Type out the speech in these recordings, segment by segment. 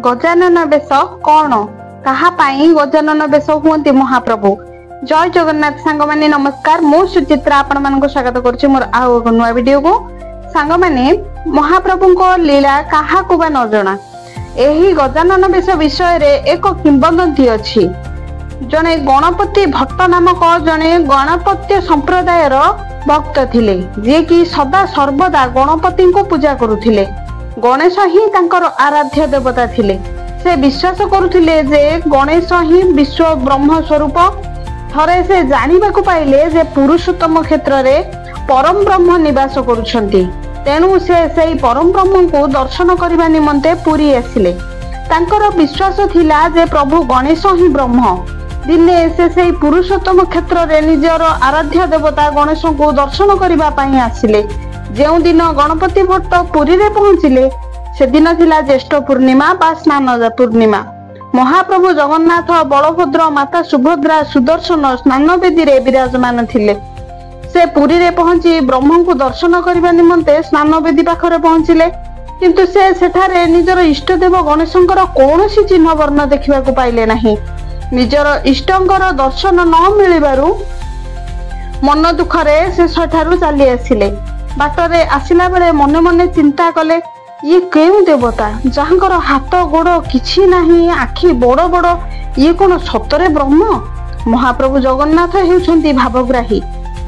गजानन बेश कौन कहा गजानन बेश हुंती महाप्रभु। जय जगन्नाथ सांग माने नमस्कार। मु सुचित्रा आपण मानको स्वागत करछि मोर आउ एक नुवा वीडियो को। सांग माने महाप्रभु को लीला काहा को बा न जणा। एही गजानन बेश विषय रे एक किंवदंती अछि। जने गणपति भट्ट नामक जने गणपत्य संप्रदायर भक्त थिले, जे कि सदा सर्वदा गणपति को पूजा करुथिले। गणेश ही तांकर आराध्य देवता थिले। से विश्वास करुथिले जे गणेश ही विश्व ब्रह्म स्वरूप। थरे से जानिबा को पाइले जे पुरुषोत्तम क्षेत्र रे परम ब्रह्म निवास करुछंती। तेणु से सेई परम ब्रह्म को दर्शन करबा निमंते पुरी आसिले। तांकर विश्वास थिला जे प्रभु गणेश ही ब्रह्म। दिने से सेई पुरुषोत्तम क्षेत्र रे निजर आराध्य देवता गणेश को दर्शन करबा पई आसिले। जेउ दिन गणपति भट्ट पुरी रे पहुंचिले से दिन थिला ज्येष्ठ पूर्णिमा बा स्नान पूर्णिमा। महाप्रभु जगन्नाथ, बलभद्र, माता सुभद्रा, सुदर्शन स्नान वेदी रे विराजमान थिले। से पुरी रे पहुंची ब्रह्म को दर्शन करबा निमंते स्नान वेदी पाखरे पहुंचिले, किंतु से सेठारे निजर इष्टदेव गणेशंकर कोनोसी चिन्ह वर्ण देखिबा को पाइले नाही। निजर इष्टंकर दर्शन न मिलिबारु मन दुखरे से सेठारु चली आसिले। बाटरे आसिला बेले मने मने चिंता कले, ये केउ देवता जहांकर हाथ गोड़ किछि नाही, आखि बड़ बड़, ये कोन सतरे ब्रह्म। महाप्रभु जगन्नाथ हेउछंती भावग्राही।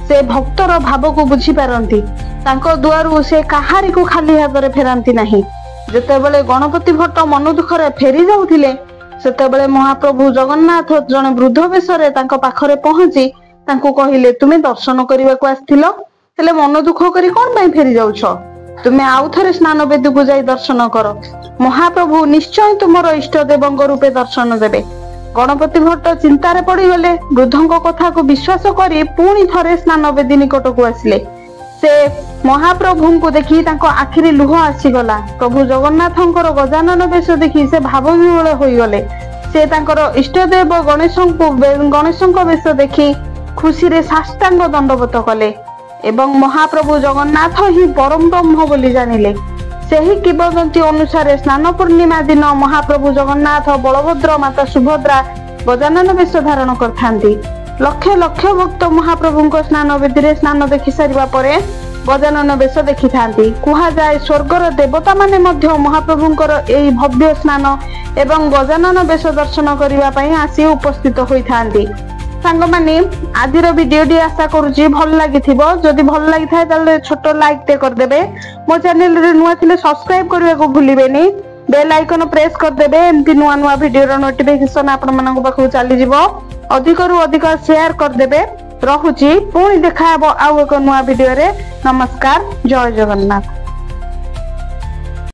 से भक्तर भाव को बुझी पारंती। तांको दुआरु से काहारी को खाली हाथ रे फेरांती नाही। जेतेबेले गणपति भट्ट मन दुखरे फेरी जाउथिले, सेतेबेले महाप्रभु जगन्नाथ जने वृद्ध बेशरे तांको पाखरे पहुंची तांको कहिले, तुमे दर्शन करिबा को आस्थिलो, हेले मन दुख करी कोन पई फेरी जाउछ? तुमे आउ थरे स्नान वेदी को जाई दर्शन कर। महाप्रभु निश्चय तुमरो इष्ट देवंग रूपे दर्शन देबे। गणपति भट्ट चिंतारे पड़ी गले। वृद्धंक कथा को विश्वास करी पुणी थरे स्नान वेदी निकट को आसिले। से महाप्रभु को देखी तांको आखिरी लुह आसीगला। प्रभु जगन्नाथंकर गजानन वेश देखी से भाव विह्वल होई गले। से तांकर इष्टदेव गणेशंक वेश देखी खुशी रे साष्टांग दंडवत कले एवं महाप्रभु जगन्नाथ ही परम ब्रह्म बोली जानिले। सेही किंवदंती अनुसार स्नान पूर्णिमा दिन महाप्रभु जगन्नाथ, बलभद्र, माता सुभद्रा गजानन वेश धारण करथांती। लक्ष लक्ष भक्त महाप्रभु स्नान वेदी रे स्नान देखि सारिबा परे गजानन वेश देखि थांती। कुहा जाय स्वर्गर देवता माने मध्य महाप्रभुंकर एही भव्य स्नान एवं गजानन वेश दर्शन करिबा पई आसी उपस्थित होई थांती। सांग माने आजिर वीडियो आशा करूची भल लागिथिबो। जदि भल लागि थाए ताले छोटो लाइक टे कर देबे। मो चैनल रे नुवा थिले सब्सक्राइब करबा को भूलिबेनी। बेल आइकन प्रेस कर देबे। एमती नुवा नुवा वीडियो रो नोटिफिकेशन आपण मानक पाखु चली जिवो। अधिक रु अधिक शेयर कर देबे। रहुची पुणी देखा हेबो आउ एक नुवा वीडियो रे। नमस्कार, जय जगन्नाथ।